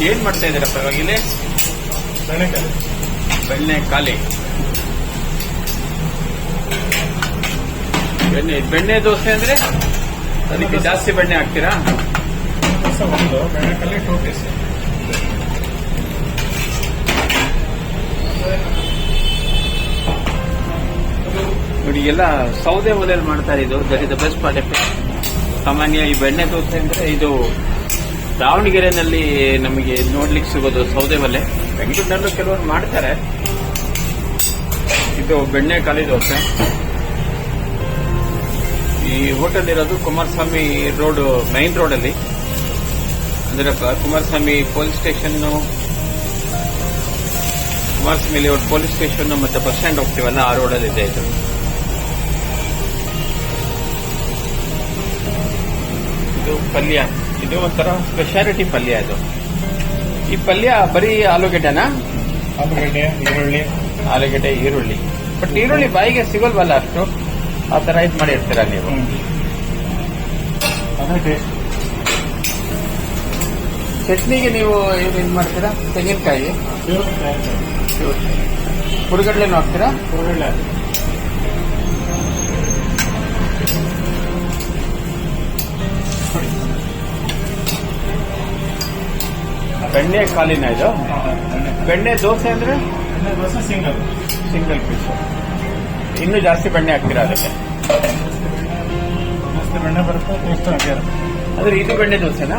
ಏನ್ ಮಾಡ್ತಾ ಇದ್ದೀರಪ್ಪ ಇವಾಗ ಇಲ್ಲಿ? ಬೆಣ್ಣೆಕಾಲಿ. ಬೆಣ್ಣೆ ದೋಸೆ ಅಂದ್ರೆ ಅದಕ್ಕೆ ಜಾಸ್ತಿ ಬೆಣ್ಣೆ ಹಾಕ್ತೀರಾ? ಒಂದು ಬೆಣ್ಣೆಕಾಲಿ 2 ಪೀಸ್. ನೋಡಿ ಎಲ್ಲ ಸೌದೆ ಒಲೆಯಲ್ಲಿ ಮಾಡ್ತಾರೆ. ಇದು that is the best part. ಸಾಮಾನ್ಯ ಈ ಬೆಣ್ಣೆ ದೋಸೆ ಅಂದ್ರೆ ಇದು ದಾವಣಗೆರೆನಲ್ಲಿ ನಮಗೆ ನೋಡ್ಲಿಕ್ಕೆ ಸಿಗೋದು ಸೌದೆ ಒಲೆ. ಬೆಂಗಳೂರಿನಲ್ಲೂ ಕೆಲವರು ಮಾಡ್ತಾರೆ. ಇದು ಬೆಣ್ಣೆಕಾಲಿ ದೋಸೆ. ಈ ಹೋಟೆಲ್ ಇರೋದು ಕುಮಾರಸ್ವಾಮಿ ರೋಡ್, ಮೈನ್ ರೋಡ್ ಅಲ್ಲಿ. ಅಂದ್ರೆ Kumaraswamy police station, Kumaraswamy police station ಮತ್ತೆ ಬಸ್ ಸ್ಟ್ಯಾಂಡ್ ಹೋಗ್ತೀವಲ್ಲ, ಆ ರೋಡಲ್ಲಿ ಇದೆ ಇದು. ಇದು ಪಲ್ಯ. ಇದು ಒಂಥರ ಸ್ಪೆಷಾಲಿಟಿ ಪಲ್ಯ. ಇದು ಈ ಪಲ್ಯ ಬರೀ ಆಲೂಗಡ್ಡೆನಾ? ಆಲೂಗಡ್ಡೆ, ಈರುಳ್ಳಿ. ಬಟ್ ಈರುಳ್ಳಿ ಬಾಯಿಗೆ ಸಿಗೋಲ್ವಲ್ಲ ಅಷ್ಟು, ಆ ತರ ಇದು ಮಾಡಿರ್ತೀರಾ ನೀವು? ಚಟ್ನಿಗೆ ನೀವು ಏನ್ ಮಾಡ್ತೀರಾ? ತೆಂಗಿನಕಾಯಿ, ಹುಡುಗಡ್ಲೆನೂ ಹಾಕ್ತೀರಾ? ಬೆಣ್ಣೆ ಕಾಲಿನ ಇದು? ಬೆಣ್ಣೆ ದೋಸೆ ಅಂದ್ರೆ ಸಿಂಗಲ್ ಪೀಸ್. ಇನ್ನೂ ಜಾಸ್ತಿ ಬೆಣ್ಣೆ ಹಾಕ್ತೀರಾ ಅದಕ್ಕೆ? ಬೆಣ್ಣೆ ಬರುತ್ತೆ, ಟೇಸ್ಟ್ ಹಾಗೆ. ಅಂದ್ರೆ ಇದು ಬೆಣ್ಣೆ ದೋಸೆನಾ?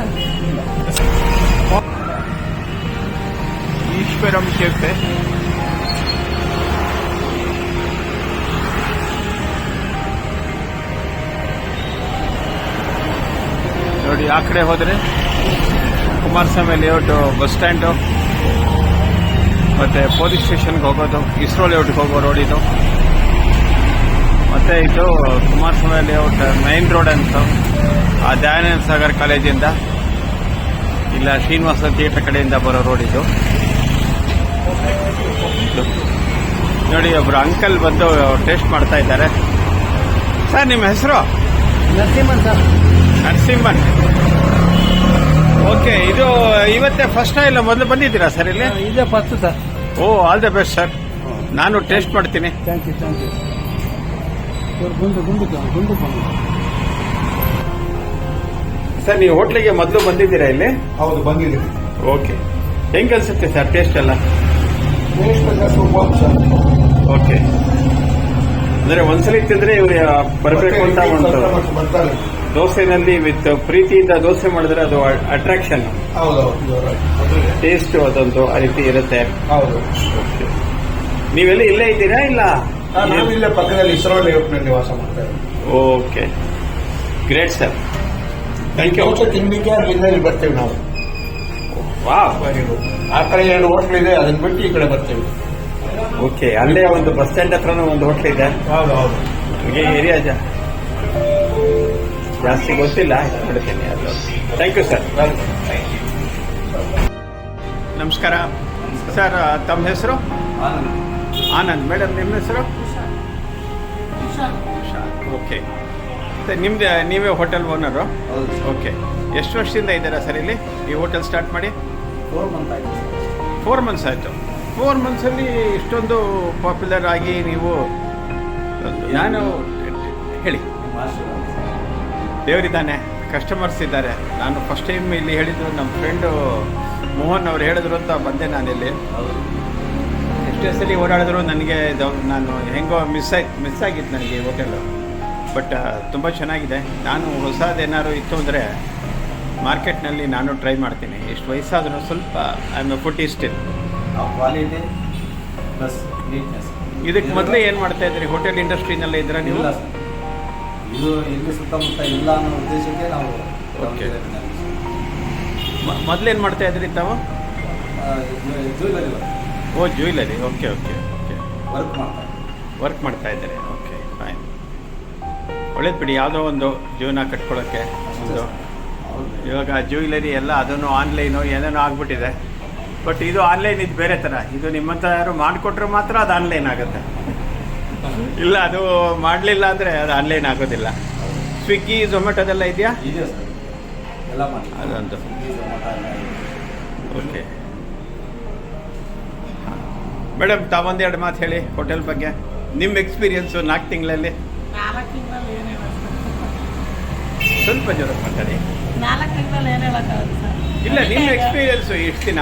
ಈಶ್ವರಂ ಕೆಫೆ. ನೋಡಿ ಆ ಕಡೆ ಹೋದ್ರೆ ಕುಮಾರಸ್ವಾಮಿ ಲೇಔಟ್ ಬಸ್ ಸ್ಟ್ಯಾಂಡು, ಮತ್ತೆ ಪೊಲೀಸ್ ಸ್ಟೇಷನ್ಗೆ ಹೋಗೋದು, ಇಸ್ರೋ ಲೇಔಟ್ಗೆ ಹೋಗೋ ರೋಡ್ ಇದು. ಮತ್ತೆ ಇದು ಕುಮಾರಸ್ವಾಮಿ ಲೇಔಟ್ ಮೈನ್ ರೋಡ್ ಅಂತ, ಆ ದಯಾನಂದ ಸಾಗರ್ ಕಾಲೇಜಿಂದ ಇಲ್ಲ ಶ್ರೀನಿವಾಸ ಥಿಯೇಟರ್ ಕಡೆಯಿಂದ ಬರೋ ರೋಡ್ ಇದು. ನೋಡಿ ಒಬ್ರು ಅಂಕಲ್ ಬಂದು ಟೇಸ್ಟ್ ಮಾಡ್ತಾ ಇದ್ದಾರೆ. ಸರ್ ನಿಮ್ಮ ಹೆಸರು? ನರಸಿಂಹನ್ ಸರ್. ನರಸಿಂಹನ್. ಓಕೆ. ಇದು ಇವತ್ತೇ ಫಸ್ಟ್ ಇಲ್ಲ ಮೊದಲು ಬಂದಿದ್ದೀರಾ ಸರ್ ಇಲ್ಲಿ? ಇದೇ first sir. Oh, all the best sir. ನಾನು ಟೇಸ್ಟ್ ಮಾಡ್ತೀನಿ. Thank you. ಗುಂಡು ಸರ್ ನೀವು ಹೋಟ್ಲಿಗೆ ಮೊದಲು ಬಂದಿದ್ದೀರಾ ಇಲ್ಲಿ? ಹೌದು, ಬಂದಿದ್ದೀವಿ. ಓಕೆ. ಹೆಂಗ್ ಅನ್ಸುತ್ತೆ ಸರ್ ಟೇಸ್ಟ್ ಎಲ್ಲ? ಸೂಪರ್. ಓಕೆ. ಅಂದ್ರೆ ಒಂದ್ಸಲಿ ತಿಂದ್ರೆ ಇವ್ರು ಬರಬೇಕು ಅಂತ ಒಂದು ಬರ್ತಾರೆ. ದೋಸೆನಲ್ಲಿ ವಿತ್ ಪ್ರೀತಿಯಿಂದ ದೋಸೆ ಮಾಡಿದ್ರೆ ಅದು ಅಟ್ರಾಕ್ಷನ್. ಟೇಸ್ಟ್ ಅದೊಂದು ಆ ರೀತಿ ಇರುತ್ತೆ. ಹೌದು. ನೀವೆಲ್ಲ ಇಲ್ಲೇ ಇದ್ದೀರಾ ಇಲ್ಲ? ಇಲ್ಲೇ ಪಕ್ಕದಲ್ಲಿ ಇಸ್ರೋ ಲೇಔಟ್ನಲ್ಲಿ ನಿವಾಸ ಮಾಡ್ತಾರೆ. Okay, great sir. Thank you. ತಿನ್ಲಿಕ್ಕೆ ಇಲ್ಲಿ ಬರ್ತೇವೆ ನಾವು. ಆ ಕಡೆ 2 ಹೋಟ್ಲ್ ಇದೆ, ಅದನ್ನ ಬಿಟ್ಟು ಈ ಕಡೆ ಬರ್ತೇವೆ. ಓಕೆ. ಅಲ್ಲೇ ಒಂದು ಬಸ್ ಸ್ಟ್ಯಾಂಡ್ ಹತ್ರನೂ ಒಂದು ಹೋಟ್ಲ್ ಇದೆ. ಹೌದು. ಏರಿಯಾ ಜಾಸ್ತಿ ಗೊತ್ತಿಲ್ಲ, ಹೇಳ್ತೀನಿ ಅದು. Thank you sir. ನಮಸ್ಕಾರ ಸರ್. ತಮ್ಮ ಹೆಸರು? ಆನಂದ್. ಮೇಡಮ್ ನಿಮ್ಮ ಹೆಸರು? ಓಕೆ. ನಿಮ್ದು ನೀವೇ ಹೋಟೆಲ್ ಓನರು? ಓಕೆ. ಎಷ್ಟು ವರ್ಷದಿಂದ ಇದ್ದೀರಾ ಸರ್ ಇಲ್ಲಿ ಈ ಹೋಟೆಲ್ ಸ್ಟಾರ್ಟ್ ಮಾಡಿ? 4 ಮಂತ್ಸ್ ಆಯಿತು. 4 ಮಂತ್ಸಲ್ಲಿ ಇಷ್ಟೊಂದು ಪಾಪ್ಯುಲರ್ ಆಗಿ ನೀವು, ನಾನು ಹೇಳಿ, ದೇವರಿದ್ದಾನೆ, ಕಸ್ಟಮರ್ಸ್ ಇದ್ದಾರೆ. ನಾನು ಫಸ್ಟ್ ಟೈಮ್ ಇಲ್ಲಿ ಹೇಳಿದ್ದು ನಮ್ಮ ಫ್ರೆಂಡು ಮೋಹನ್ ಅವರು ಹೇಳಿದ್ರು ಅಂತ ಬಂದೆ ನಾನಿಲ್ಲಿ. ಎಷ್ಟೇ ಸಲ ಓಡಾಡಿದ್ರು ನನಗೆ ನಾನು ಹೆಂಗೋ ಮಿಸ್ ಆಗಿತ್ತು ನನಗೆ ಈ ಹೋಟೆಲು. ಬಟ್ ತುಂಬ ಚೆನ್ನಾಗಿದೆ. ನಾನು ಹೊಸದೇನಾದ್ರು ಇತ್ತು ಅಂದರೆ ಮಾರ್ಕೆಟ್ನಲ್ಲಿ ನಾನು ಟ್ರೈ ಮಾಡ್ತೀನಿ. ಎಷ್ಟು ವಯಸ್ಸಾದರೂ ಸ್ವಲ್ಪ I am A food still. Quality plus neatness. ಇದಕ್ಕೆ ಮೊದಲೇ ಏನು ಮಾಡ್ತಾ ಇದ್ರಿ? ಹೋಟೆಲ್ ಇಂಡಸ್ಟ್ರಿನಲ್ಲೇ ಇದ್ದೀರಾ ನೀವು? ಇದು ಇಲ್ಲಿ ಸುತ್ತಮುತ್ತ ಇಲ್ಲ ಅನ್ನೋ ಉದ್ದೇಶಕ್ಕೆ ನಾವು. ಓಕೆ. ಮೊದಲೇನು ಮಾಡ್ತಾ ಇದ್ರಿ ತಾವು? Jewellery. Oh, jewellery. Okay okay okay. Work ಮಾಡ್ತಾ ಇದ್ದಾರೆ. Okay, fine. ಒಳ್ಳೇದು ಬಿಡಿ. ಯಾವುದೋ ಒಂದು ಜೀವನ ಕಟ್ಕೊಳ್ಳೋಕ್ಕೆ ಒಂದು. ಇವಾಗ ಜ್ಯುವೆಲರಿ ಎಲ್ಲ ಅದನ್ನು ಆನ್ಲೈನು ಏನೇನೋ ಆಗ್ಬಿಟ್ಟಿದೆ. ಬಟ್ ಇದು ಆನ್ಲೈನ್, ಇದು ಬೇರೆ ಥರ. ಇದು ನಿಮ್ಮಂಥ ಯಾರು ಮಾಡಿಕೊಟ್ರೆ ಮಾತ್ರ ಅದು ಆನ್ಲೈನ್ ಆಗುತ್ತೆ. ಇಲ್ಲ ಅದು ಮಾಡಲಿಲ್ಲ ಅಂದರೆ ಅದು ಆನ್ಲೈನ್ ಆಗೋದಿಲ್ಲ. ಸ್ವಿಗ್ಗಿ, ಝೊಮ್ಯಾಟೋದೆಲ್ಲ ಇದೆಯಾ? ಇದೆ ಸರ್, ಎಲ್ಲ ಮಾಡಿ ಅದೊಂದು. ಓಕೆ. ಮೇಡಮ್ ತಾವೊಂದೆರಡು ಮಾತು ಹೇಳಿ ಹೋಟೆಲ್ ಬಗ್ಗೆ, ನಿಮ್ಮ ಎಕ್ಸ್ಪೀರಿಯನ್ಸು 4 ತಿಂಗಳಲ್ಲಿ. 4 ತಿಂಗಳಲ್ಲಿ ಏನು ಹೇಳೋದು ಸ್ವಲ್ಪ ಜೋರ ಮಾತಾಡಿ. 4 ತಿಂಗಳಲ್ಲಿ ಏನು ಹೇಳೋಕ್ಕಾಗುತ್ತೆ ಸರ್? ಇಲ್ಲ, ನಿಮ್ಮ ಎಕ್ಸ್ಪೀರಿಯನ್ಸು ಎಷ್ಟು ದಿನ?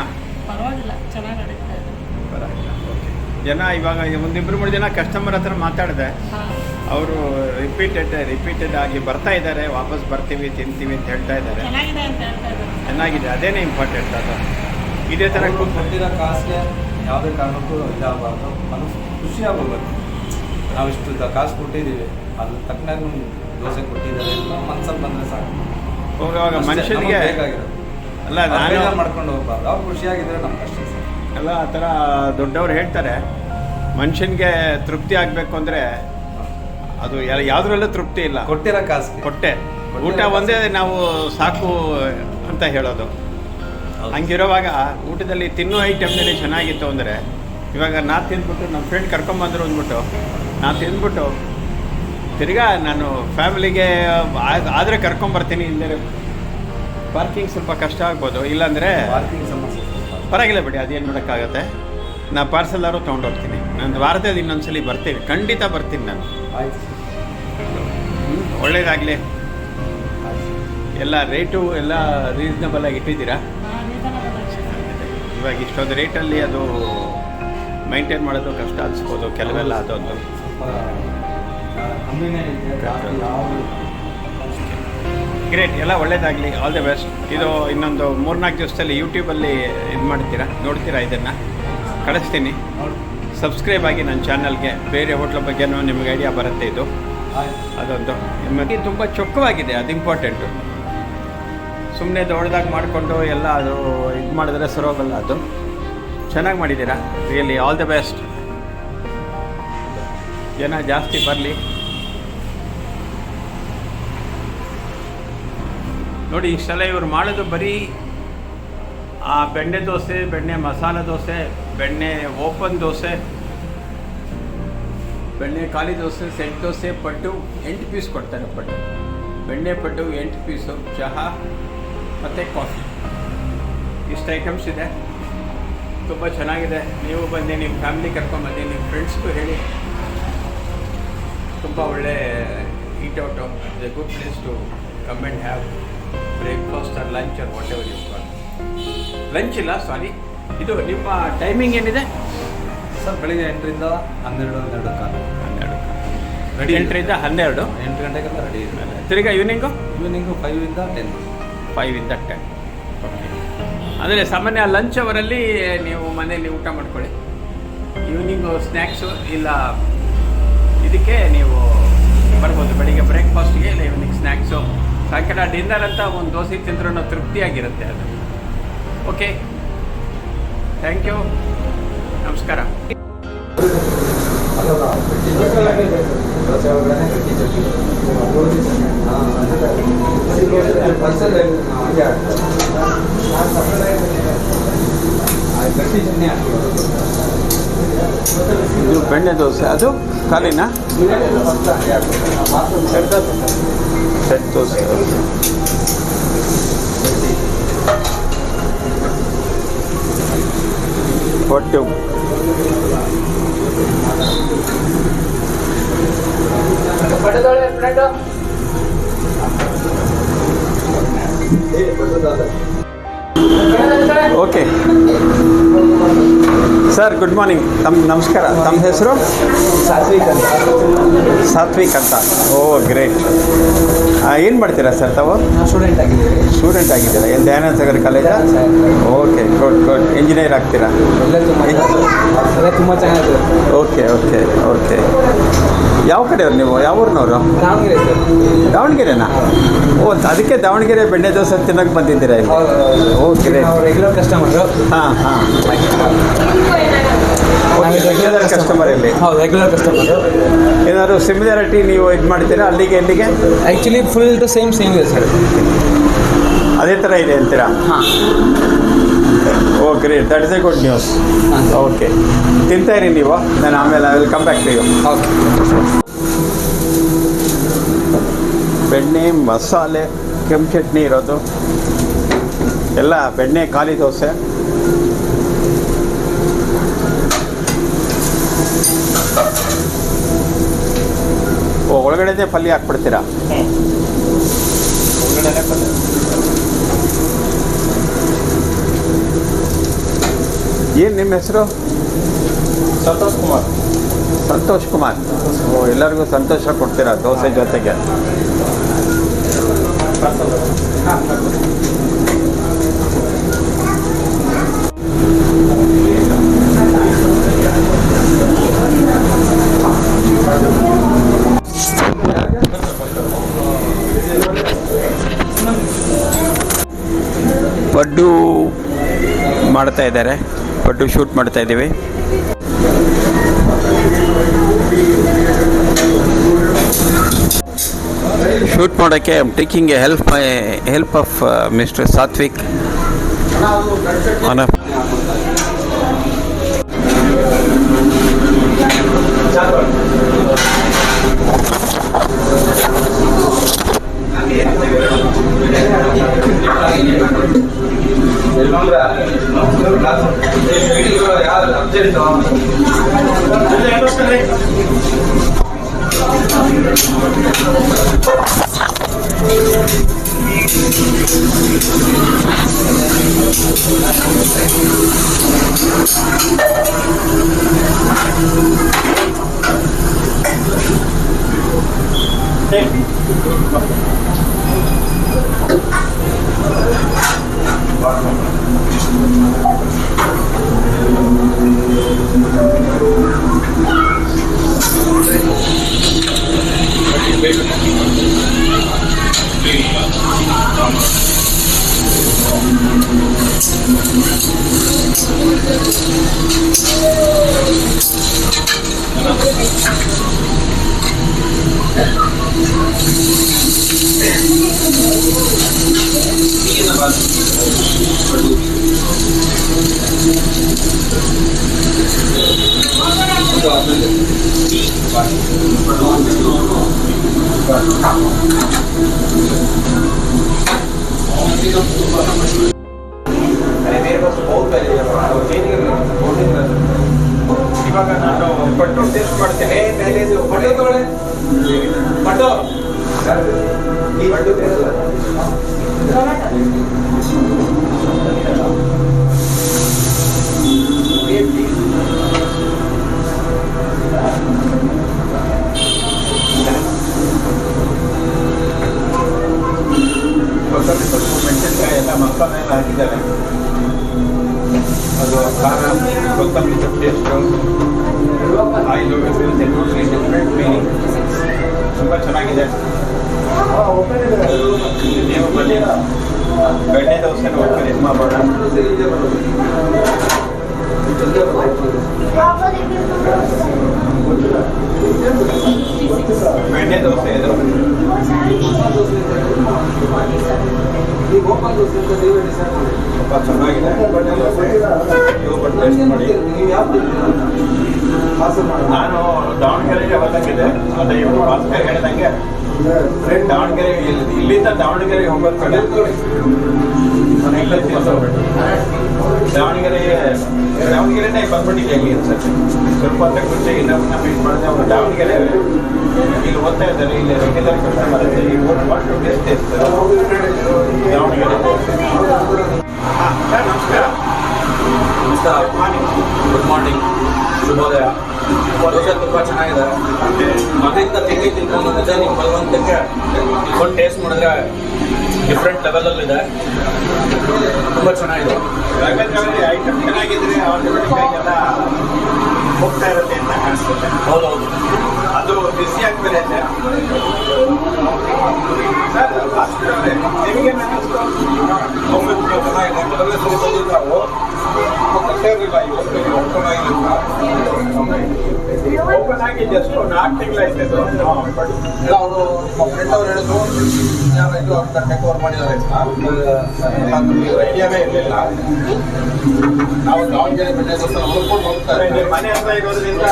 ಪರವಾಗಿಲ್ಲ, ಚೆನ್ನಾಗಿ ನಡೀತಾ ಇದೆ. ಪರವಾಗಿಲ್ಲ. ಓಕೆ. ಜನ ಇವಾಗ 1-2-3 ಜನ ಕಸ್ಟಮರ್ ಹತ್ರ ಮಾತಾಡಿದೆ, ಹಾಂ, ಅವರು ರಿಪೀಟೆಡ್ ಆಗಿ ಬರ್ತಾ ಇದ್ದಾರೆ, ವಾಪಸ್ ಬರ್ತೀವಿ ತಿಂತೀವಿ ಅಂತ ಹೇಳ್ತಾ ಇದ್ದಾರೆ. ಚೆನ್ನಾಗಿದೆ ಅಂತ ಹೇಳ್ತಾ ಇದ್ದಾರೆ. ಚೆನ್ನಾಗಿದೆ, ಅದೇನೇ ಇಂಪಾರ್ಟೆಂಟ್. ಅದು ಇದೇ ಥರ ಕೊಟ್ಟಿರೋ ಕಾಸಿಗೆ ಯಾವುದೇ ಕಾರಣಕ್ಕೂ ಇದಾಗಬಾರ್ದು, ಮನಸ್ಸು ಖುಷಿ ಆಗೋಗ್ಬೇಕು. ನಾವು ಇಷ್ಟು ಕಾಸು ಕೊಟ್ಟಿದ್ದೀವಿ, ಅದ್ರ ತಕ್ಕನಾಗ ದೋಸೆ ಕೊಟ್ಟಿದ್ದಾರೆ, ಮನ್ಸಲ್ಲಿ ಬಂದರೆ ಸಾಕು. ಹೋಗುವಾಗ ಮನುಷ್ಯನಿಗೆ ಬೇಕಾಗಿರೋದು ಅಲ್ಲ, ನಾನು ಮಾಡ್ಕೊಂಡು ಹೋಗ್ಬಾರ್ದು. ಅವ್ರು ಖುಷಿಯಾಗಿದ್ರೆ ನಮ್ಗೆ ಅಷ್ಟೇ ಸರ್. ಎಲ್ಲ ಆ ಥರ ದೊಡ್ಡವ್ರು ಹೇಳ್ತಾರೆ, ಮನುಷ್ಯನಿಗೆ ತೃಪ್ತಿ ಆಗಬೇಕು ಅಂದರೆ ಅದು ಯಾವುದ್ರಲ್ಲೂ ತೃಪ್ತಿ ಇಲ್ಲ. ಕೊಟ್ಟಿರೋ ಕಾಸು ಹೊಟ್ಟೆ ಊಟ ಒಂದೇ ನಾವು ಸಾಕು ಅಂತ ಹೇಳೋದು. ಹಂಗಿರುವಾಗ ಊಟದಲ್ಲಿ ತಿನ್ನೋ ಐಟಮ್ನಲ್ಲಿ ಚೆನ್ನಾಗಿತ್ತು ಅಂದರೆ, ಇವಾಗ ನಾ ತಿಂದ್ಬಿಟ್ಟು ನಮ್ಮ ಫ್ರೆಂಡ್ ಕರ್ಕೊಂಬಂದರು ಅಂದ್ಬಿಟ್ಟು ನಾ ತಿಂದ್ಬಿಟ್ಟು ತಿರ್ಗಾ ನಾನು ಫ್ಯಾಮಿಲಿಗೆ ಆದರೆ ಕರ್ಕೊಂಬರ್ತೀನಿ. ಇಲ್ಲದೆ ಪಾರ್ಕಿಂಗ್ ಸ್ವಲ್ಪ ಕಷ್ಟ ಆಗ್ಬೋದು, ಇಲ್ಲಾಂದರೆ ಪಾರ್ಕಿಂಗ್ ಸಮಸ್ಯೆ ಪರವಾಗಿಲ್ಲ ಬಿಡಿ, ಅದೇನು ಮಾಡೋಕ್ಕಾಗತ್ತೆ. ನಾ ಪಾರ್ಸೆಲ್ಲಾರು ತೊಗೊಂಡೋಗ್ತೀನಿ. ನಾನು ವಾರದಲ್ಲಿ ಇನ್ನೊಂದ್ಸಲಿ ಬರ್ತೀನಿ, ಖಂಡಿತ ಬರ್ತೀನಿ ನಾನು. ಆಯ್ತು. ಒಳ್ಳೇದಾಗಲಿ. ಎಲ್ಲ ರೇಟು ಎಲ್ಲ ರೀಸನಬಲ್ ಆಗಿ ಇಟ್ಟಿದ್ದೀರಾ? ರೀಸನಬಲ್ ಆಗಿ. ಇವಾಗ ಇಷ್ಟೊಂದು ರೇಟಲ್ಲಿ ಅದು ಮೈಂಟೈನ್ ಮಾಡೋದು ಕಷ್ಟ ಅನಿಸ್ಬೋದು ಕೆಲವೆಲ್ಲ. ಅದೊಂದು ಸ್ವಲ್ಪ ಕಮ್ಮಿನೇ ಇದೆ, ಜಾಸ್ತಿ ಯಾವುದು ಗ್ರೇಟ್. ಎಲ್ಲ ಒಳ್ಳೇದಾಗಲಿ, ಆಲ್ ದಿ ಬೆಸ್ಟ್. ಇದು ಇನ್ನೊಂದು 3-4 ದಿವಸದಲ್ಲಿ ಯೂಟ್ಯೂಬಲ್ಲಿ ಇದು ಮಾಡ್ತೀರಾ, ನೋಡ್ತೀರಾ, ಇದನ್ನು ಕಳಿಸ್ತೀನಿ. ನೋಡಿ. ಸಬ್ಸ್ಕ್ರೈಬ್ ಆಗಿ ನನ್ನ ಚಾನಲ್ಗೆ. ಬೇರೆ ಹೋಟ್ಲ ಬಗ್ಗೆನೂ ನಿಮಗೆ ಐಡಿಯಾ ಬರುತ್ತೆ. ಇದು ಆಯ್ತು. ಅದೊಂದು ನಿಮಗೆ ತುಂಬ ಚೊಕ್ಕವಾಗಿದೆ, ಅದು ಇಂಪಾರ್ಟೆಂಟು. ಸುಮ್ಮನೆ ದೊಡ್ಡದಾಗಿ ಮಾಡಿಕೊಂಡು ಎಲ್ಲ ಅದು ಇದು ಮಾಡಿದ್ರೆ ಸರೋಗಲ್ಲ. ಅದು ಚೆನ್ನಾಗಿ ಮಾಡಿದ್ದೀರಾ, ರಿಯಲಿ ಆಲ್ ದ ಬೆಸ್ಟ್. ಜನ ಜಾಸ್ತಿ ಬರಲಿ. ನೋಡಿ, ಇಷ್ಟೆಲ್ಲ ಇವರು ಮಾಡೋದು ಬರೀ ಆ ಬೆಣ್ಣೆ ದೋಸೆ, ಬೆಣ್ಣೆ ಮಸಾಲೆ ದೋಸೆ, ಬೆಣ್ಣೆ ಓಪನ್ ದೋಸೆ, ಬೆಣ್ಣೆ ಖಾಲಿ ದೋಸೆ, ಸೆಟ್ ದೋಸೆ, ಪಡ್ಡು 8 ಪೀಸ್ ಕೊಡ್ತಾರೆ. ಪಡ್ಡು, ಬೆಣ್ಣೆ ಪಡ್ಡು 8 ಪೀಸು, ಚಹಾ ಮತ್ತು ಕಾಫಿ, ಇಷ್ಟು ಐಟಮ್ಸ್ ಇದೆ. ತುಂಬ ಚೆನ್ನಾಗಿದೆ. ನೀವು ಬಂದು ನಿಮ್ಮ ಫ್ಯಾಮಿಲಿ ಕರ್ಕೊಂಡ್ಬಂದು ನಿಮ್ಮ ಫ್ರೆಂಡ್ಸ್ಗೂ ಹೇಳಿ. ತುಂಬ ಒಳ್ಳೆ eat out. It's a good place to come and have breakfast or lunch or whatever you call. Lunch ಇಲ್ಲ, ಸಾರಿ. ಇದು ನಿಮ್ಮ ಟೈಮಿಂಗ್ ಏನಿದೆ ಸರ್? ಬೆಳಿಗ್ಗೆ 8ರಿಂದ 12 ಕಾಲ. 12 ರೆಡಿ. 8ರಿಂದ 12, 8 ಗಂಟೆಗೆಲ್ಲ ರೆಡಿ ಇದೆ. ತಿರ್ಗಾ ಈವ್ನಿಂಗು 5ರಿಂದ 10. 5ರಿಂದ 10. ಓಕೆ. ಅಂದರೆ ಸಾಮಾನ್ಯ ಲಂಚ್ ಅವರಲ್ಲಿ ನೀವು ಮನೆಯಲ್ಲಿ ಊಟ ಮಾಡ್ಕೊಳ್ಳಿ. ಈವ್ನಿಂಗು ಸ್ನ್ಯಾಕ್ಸು ಇಲ್ಲ ಇದಕ್ಕೆ ನೀವು ಬರ್ಬೋದು. ಬೆಳಿಗ್ಗೆ ಬ್ರೇಕ್ಫಾಸ್ಟ್ಗೆ ಇಲ್ಲ ಈವ್ನಿಂಗ್ ಸ್ನ್ಯಾಕ್ಸು, ಸಾಯಂಕಾಲ ಡಿನ್ನರ್ ಅಂತ ಒಂದು ದೋಸೆ ತಿಂದ್ರೂ ತೃಪ್ತಿಯಾಗಿರುತ್ತೆ ಅದು. ಓಕೆ, ಥ್ಯಾಂಕ್ ಯು, ನಮಸ್ಕಾರ. ಇದು ಬೆಣ್ಣೆ ದೋಸೆ, ಅದು ಖಾಲಿನಾ? Set dosa. Paddu, okay sir, good morning. ನಮಸ್ಕಾರ. ತಮ್ಮ ಹೆಸರು? ಸಾತ್ವಿಕ್ ಅಂತ. Oh great. ಏನು ಮಾಡ್ತೀರಾ ಸರ್ ತಾವು? ಸ್ಟೂಡೆಂಟ್ ಆಗಿದ್ದೀವಿ. ಸ್ಟೂಡೆಂಟ್ ಆಗಿದ್ದೀರಾ? ಏನು ದಯಾನಂದ ಸಾಗರ್ ಕಾಲೇಜಾ? Okay, good good. ಇಂಜಿನಿಯರ್ ಆಗ್ತೀರಾ? ತುಂಬ ಚೆನ್ನಾಗಿದೆ. Okay okay okay. ಯಾವ ಕಡೆಯವ್ರು ನೀವು? ಯಾವ ಊರಿನವರು? ದಾವಣಗೆರೆ ಸರ್. ದಾವಣಗೆರೆನಾ? ಓ, ಅದಕ್ಕೆ ದಾವಣಗೆರೆ ಬೆಣ್ಣೆ ದೋಸೆ ತಿನ್ನೋಕೆ ಬಂದಿದ್ದೀರಾ ಇಲ್ಲಿ? ಓ ಗ್ರೇಟ್. Regular customer. ಹಾಂ ಹಾಂ. ರೆಗ್ಯುಲರ್ ಕಸ್ಟಮರ್ ಇಲ್ಲಿ? ಹೌದು, ರೆಗ್ಯುಲರ್ ಕಸ್ಟಮರು. ಏನಾದ್ರು ಸಿಮಿಲಾರಿಟಿ ನೀವು ಇದು ಮಾಡ್ತೀರಾ ಅಲ್ಲಿಗೆ ಇಲ್ಲಿಗೆ? ಆ್ಯಕ್ಚುಲಿ ಫುಲ್ ಟು ಸೇಮ್ ಇದೆ ಸರ್. ಅದೇ ಥರ ಇದೆ ಅಂತೀರಾ? ಹಾಂ. Oh great, that is a good news. Okay, ತಿಂತಾ ಇರಿ ನೀವು. ನಾನು ಆಮೇಲೆ I will come back to you. Okay. ಬೆಣ್ಣೆ ಮಸಾಲೆ, ಕೆಂಪು ಚಟ್ನಿ ಇರೋದು ಎಲ್ಲ. ಬೆಣ್ಣೆ ಖಾಲಿ ದೋಸೆ, ಓ, ಒಳಗಡೆದೇ ಪಲ್ಯ ಹಾಕ್ಬಿಡ್ತೀರಾ? ಒಳಗಡೆನೆ ಪಲ್ಯ. ಏನು ನಿಮ್ಮ ಹೆಸರು? ಸಂತೋಷ್ ಕುಮಾರ್. ಸಂತೋಷ್ ಕುಮಾರ್. ಓ, ಎಲ್ಲರಿಗೂ ಸಂತೋಷ ಕೊಡ್ತೀರಾ ದೋಸೆ ಜೊತೆಗೆ? ಪಡ್ಡು ಮಾಡ್ತಾ ಇದ್ದಾರೆ, ಪಡ್ಡು ಶೂಟ್ ಮಾಡ್ತಾ ಇದ್ದೀವಿ. ಶೂಟ್ ಮಾಡೋಕ್ಕೆ I am taking a help of mister Satvik. ಇವಾಗ ನಾನು ಪಟ್ಟು ಟೇಸ್ಟ್ ಮಾಡ್ತೇನೆ. ಪಟ್ಟು ಈ ಪಟ್ಟು ಸ್ವಲ್ಪ ಮೆಣಸಿನಕಾಯಿ ಎಲ್ಲ ಮಸಾಲೆ ಎಲ್ಲ ಹಾಕಿದ್ದಾರೆ. ಅದು ಖಾರ, ಕೊತ್ತಂಬರಿ ಟೇಸ್ಟು, ಆಯಿಲು, ಡಿಫ್ರೆಂಟ್ ಮೀನಿಂಗ್ ತುಂಬ ಚೆನ್ನಾಗಿದೆ. ನೀವು ಬನ್ನಿ, ಬೆಣ್ಣೆ ದೋಸೆನ ಹೋಗ್ತಾರೆ ಇದು ಮಾಡೋಣ. ಬೆಣ್ಣೆ ದೋಸೆ ಇದು ತುಂಬ ಚೆನ್ನಾಗಿದೆ. ಟೇಸ್ಟ್ ಮಾಡಿ. ನಾನು ದಾವಣಗೆರೆಗೆ ಬಂದಂಗಿದೆ. ಅದೇ ಇವರು ಭಾಸ್ಕರ್ ಹೇಳಿದಂಗೆ ದಾವಣಗೆರೆ ಇಲ್ಲಿಂದ ದಾವಣಗೆರೆಗೆ ಹೋಗೋದು ಕಡೆ ದಾವಣಗೆರೆನೇ ಬಂದ್ಬಿಟ್ಟಿದೆ ಇಲ್ಲಿ ಅನ್ಸುತ್ತೆ. ಸ್ವಲ್ಪ ಹೊತ್ತ ಮುಂಚೆ ಇನ್ನೊಬ್ಬನ ಮೀಟ್ ಮಾಡಿದೆ. ಅವರು ದಾವಣಗೆರೆ ಇಲ್ಲಿ ಓದ್ತಾ ಇದ್ದಾರೆ, ಇಲ್ಲಿ ರೆಗ್ಯುಲರ್ ಕಸ್ಟಮರ್ ಇದೆ. ಈ ಓಟ್ ಮಾಡಿ ಟೇಸ್ಟ್ ದಾವಣಗೆರೆ. ಹಾಂ ಸರ್, ನಮಸ್ಕಾರ. ನಮಸ್ಕಾರ. ಗುಡ್ ಮಾರ್ನಿಂಗ್, ಶುಭೋದಯ. ದೋಸೆ ತುಂಬ ಚೆನ್ನಾಗಿದೆ. ಮನೆಯಿಂದ ತಿಂಡಿ ತಿನ್ಕೊಂಡು ನಿಜ ನಿಮ್ಮ ಬಲವಂತಕ್ಕೆ ಇಟ್ಕೊಂಡು ಟೇಸ್ಟ್ ಮಾಡಿದ್ರೆ ಡಿಫ್ರೆಂಟ್ ಲೆವೆಲಲ್ಲಿದೆ. ತುಂಬ ಚೆನ್ನಾಗಿದೆ. ಯಾಕಂದ್ರೆ ಐಟಮ್ ಚೆನ್ನಾಗಿದ್ರೆ ಆಟೋಮೆಟಿಕ್ ಎಲ್ಲ ಹೋಗ್ತಾ ಇರುತ್ತೆ ಅಂತ ಕಾಣಿಸುತ್ತೆ. ಹೌದೌದು, ಅದು ಬಿಸಿ ಆಗ್ತದೆ ಸರ್. ಭಾಸ್ಕರ್ ಅವರೇ, ನಿಮಗೆ ಚೆನ್ನಾಗಿದೆ. ಮೊದಲನೇ ಸರಿ ಬಂದಿದ್ದು ನಾವು ಕಟ್ಟೇರಿಲ್ಲ, ಇವತ್ತು ಓಪನ್ ಆಗಿಲ್ಲ. ಓಪನ್ ಆಗಿ ಜಸ್ಟ್ 4 ತಿಂಗಳಾಯ್ತು. ಅವರು ನಮ್ಮ ಫ್ರೆಂಡ್ ಅವ್ರು ಹೇಳಿದ್ರು ಯಾರಾಯ್ತು ಅಂತ ಟೇಕ್ ಓವರ್ ಮಾಡಿದ್ದಾರೆ ಅಂತ. ಐಡಿಯಾನೇ ಇರಲಿಲ್ಲ. ನಾವು ದಾವಣಗೆರೆ ಬೆಣ್ಣೆ ದೋಸೆ ನೋಡ್ಕೊಂಡು ಹೋಗ್ತಾರೆ. ಮನೆ ಹತ್ರ ಇರೋದ್ರಿಂದ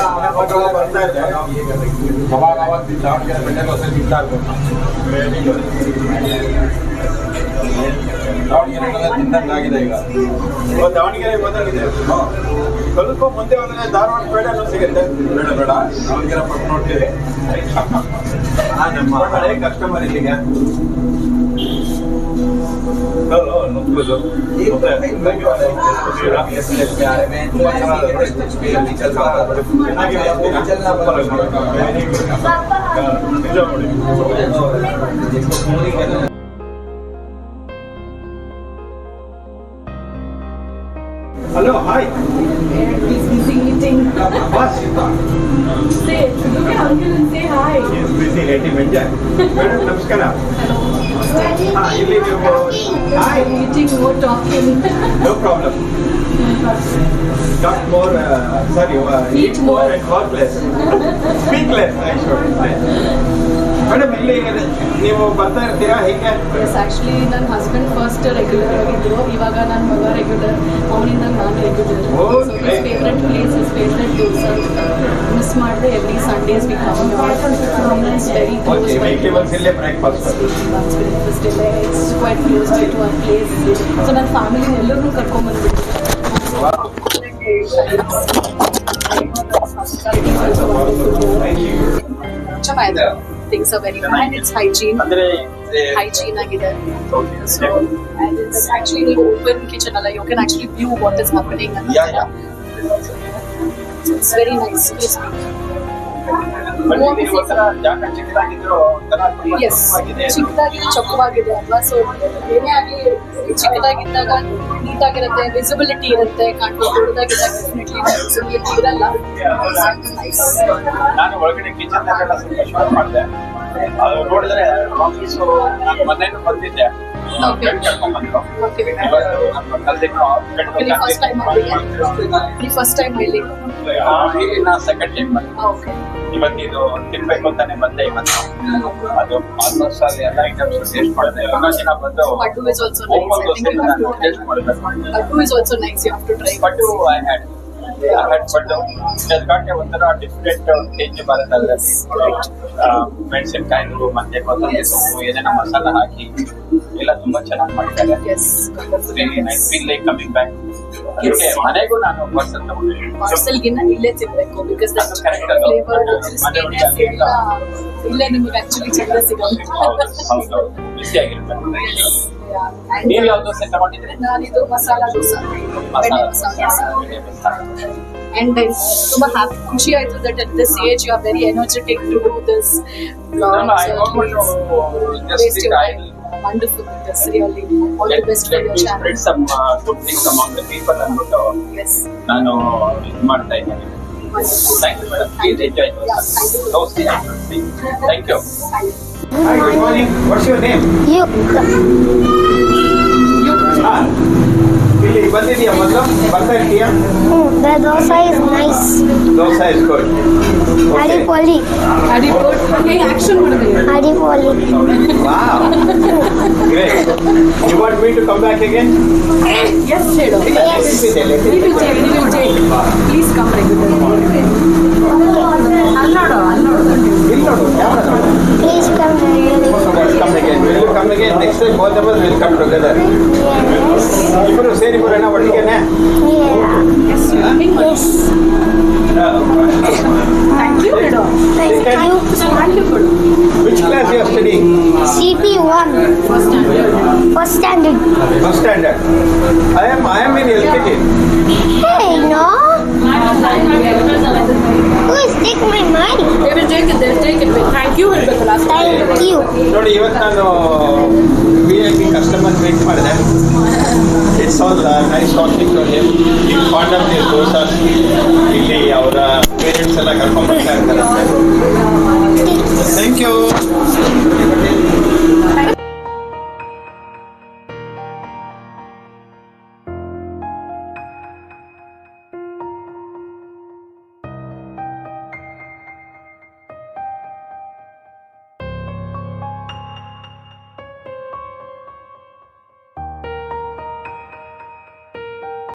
ಬರ್ತಾ ಇದೆ. ಅವಾಗ ದಾವಣಗೆರೆ ಬೆಣ್ಣೆ ದೋಸೆ ತಿಂತಾ ಇರ್ಬೇಕು. ದಾವಣಗೆರೆಗೆಲ್ಲ ತಿಂದಂಗಾಗಿದೆ ಈಗ. ದಾವಣಗೆರೆ ಮೊದಲಿದೆ. ಸ್ವಲ್ಪ ಮುಂದೆ ಹೋದ್ರೆ ಧಾರವಾಡ ಪೇಡನೂ ಸಿಗುತ್ತೆ. ಬೇಡ ಬೇಡ, ದಾವಣಗೆರೆ ಪಟ್ಟು ನೋಡ್ತೀವಿ. ನಮ್ಮ ಹಳೆ ಕಸ್ಟಮರ್ ಇಲ್ಲಿಗೆ. ನುಗ್ಗುದು hello hi He's busy eating. Boss Say, look at uncle and say hi. ಬಿಸಿ ಲೇಟಿ ಮೆಂಜ ಮೇಡಮ್ ನಮಸ್ಕಾರ. ಇಲ್ಲಿ ನೀವು hi Eating, no talking. No problem. Talk more, eat more and work less. Speak less, I should say. Madam ಇಲ್ಲಿ ನೀವು ಬರ್ತಾ ಇರ್ತೀರಾ ಹೇಗೆ? Yes, actually, ನನ್ನ ಹಸ್ಬೆಂಡ್ ಫಸ್ಟ್ ರೆಗ್ಯುಲರ್ ಆಗಿದ್ರು. ಇವಾಗ ನನ್ನ ಮಗ ರೆಗ್ಯುಲರ್, ಅವನಿಂದ ನಾನು regular. Oh, so great. His favourite place, his favourite dosa. Miss ಮಾಡಿದೆ every Sundays we come. It's very okay weekly once ಇಲ್ಲೇ ಬ್ರೇಕ್ಫಾಸ್ಟ್. ಬ್ರೇಕ್ಫಾಸ್ಟ್ ಇಲ್ಲ, it's quite close to our place. So ನನ್ನ ಫ್ಯಾಮಿಲಿ ಎಲ್ಲರನ್ನೂ ಕರ್ಕೊಂಡ್ಬಂದ್ಬಿಟ್ಟು ಚೆನ್ನಾಗಿದೆ. Things are very fine. It's hygiene ಅಂದ್ರೆ ಆಗಿದೆ. So, and it's actually open kitchen ಅಲ್ಲ, you can actually view what is happening. So it's very nice. ಜಾಗ ಚಿಕ್ಕದಾಗಿದ್ರು S, ಚಿಕ್ಕದಾಗಿದೆ, ಚೊಕ್ಕವಾಗಿದೆ ಅಲ್ವಾ. ಸೊ ಏನೇ ಆಗಲಿ ಚಿಕ್ಕದಾಗಿದ್ದಾಗ ನೀಟಾಗಿರುತ್ತೆ, ವಿಸಿಬಿಲಿಟಿ ಇರುತ್ತೆ. ಕಾಣ್ಬೋದು, ದೊಡ್ಡದಾಗಿದ್ದಾಗ ಡೆಫಿನೆಟ್ಲಿ ವಿಸಿಬಿಲಿಟಿ ಇರಲ್ಲ. ನೈಸ್. ನಾನು ಒಳಗಡೆ ಕಿಚನ್ ಎಲ್ಲ ಸ್ವಲ್ಪ ಶಾರ್ಟ್ ಮಾಡಿದೆ. ಅದು ನೋಡಿದ್ರೆ ಆಫೀಸು ನಾನು ಮನೇನು ಬಂದಿದ್ದೆ. Okay. ಕರ್ಕೊಂಡ್ಬಂದ್ರು. Okay. ಫಸ್ಟ್ ಟೈಮ್ ಇಲ್ಲಿ. ನಾ ಸೆಕೆಂಡ್ ಟೈಮ್ ಬಂದೆ. ಓಕೆ. ಇವತ್ತಿದು ತಿನ್ಬೇಕು ಅಂತಾನೆ ಬಂದೆ ಇವತ್ತು. ಅದು ಆಲ್ಮೋಸ್ಟ್ ಅಲ್ಲಿ ಎಲ್ಲ ಐಟಮ್ಸ್ ಟೇಸ್ಟ್ ಮಾಡಿದೆ. ಇನ್ನೊಂದು ದಿನ ಬಂದು Paddu is also nice. Open I think dosa you have to taste ಮಾಡಬೇಕು. Paddu is also nice. You have to try. But I had but ಅದಕ್ಕೆ ಒಂಥರ ಡಿಫ್ರೆಂಟ್ ಟೇಸ್ಟ್ ಬರುತ್ತೆ ಅದರಲ್ಲಿ. ಮೆಣಸಿನ್ಕಾಯಿ ಮತ್ತೆ ಕೊತ್ತಂಬರಿ ಸೊಪ್ಪು ಏನೇನೋ ಮಸಾಲ ಹಾಕಿ ಎಲ್ಲ ತುಂಬಾ ಚೆನ್ನಾಗಿ ಮಾಡ್ತಾರೆ. Yes. Really nice. Feel like coming back. ಅದಕ್ಕೆ ಮನೆಗೂ ನಾನು ಪಾರ್ಸಲ್ ತಗೊಂಡಿದ್ದೀನಿ. ಪಾರ್ಸಲ್ಗಿನ್ನ ಇಲ್ಲೇ ತಿನ್ಬೇಕು. ಬಿಕಾಸ್ ಅದು correct ಅದು. ಫ್ಲೇವರ್ ಮನೆ ಊಟ ಎಲ್ಲ ಇಲ್ಲೇ ನಿಮಗೆ ಆಕ್ಚುಲಿ ಚಂದ ಸಿಗುತ್ತೆ. ಹೌದು ಬಿಸಿ ಆಗಿರುತ್ತೆ. ನೀವು ಯಾವ ದೋಸೆ ತಗೊಂಡಿದ್ರಿ? ನಾನಿದು ಮಸಾಲಾ ದೋಸೆ, ಬೆಣ್ಣೆ ಮಸಾಲ. And ತುಂಬಾ ಖುಷಿ ಆಯ್ತು that at this age you are very energetic to do this vlogs. I want to just Wonderful. That's really all the best for your channel. spread some good things among the people ಅಂದ್ಬಿಟ್ಟು Yes. ನಾನು ಇದು ಮಾಡ್ತಾ ಇದ್ದೀನಿ. Thank you madam. Please enjoy dosa. Thank you. Hi, good morning. What's your name? ಇಲ್ಲಿ ಬಂದಿದೆಯಾ ಮೊದಲು? ಬರ್ತಾ ಇರ್ತೀಯಾ? The dosa is nice. Dosa is good. Adipoli. Action ಮಾಡಬೇಕು. Adipoli. Wow. Great. You want me to come back again? Yes, ಹೇಳು. We will take. Please come regularly. ಇಲ್ಲಿ ನೋಡು, camera ನೋಡು. Please come regularly. Come again. Will you come again? Next time both of us will come together. Yes. ಇಬ್ಬರು ಸೇರಿ ಬರೋಣ ಒಟ್ಟಿಗೆನೆ. Yeah. Yes, you are. Yes. Thank you, Redo. Thank you. Thank you, Redo. Which class you are studying? CP1. First standard. First standard. First standard. I am in LKG. Hey, no. Who is taking my money? They will take it. They will take it. Thank you, Redo. Thank you. ನೋಡಿ ಇವತ್ತು ನಾನು VIP customer meet ಮಾಡಿದೆ. It's all nice talking to him. In part of this dosas ಇಲ್ಲಿ ಅವರ parents ಎಲ್ಲ ಕರ್ಕೊಂಡ್ ಬರ್ತಾ ಇರ್ತಾರೆ. Thank you.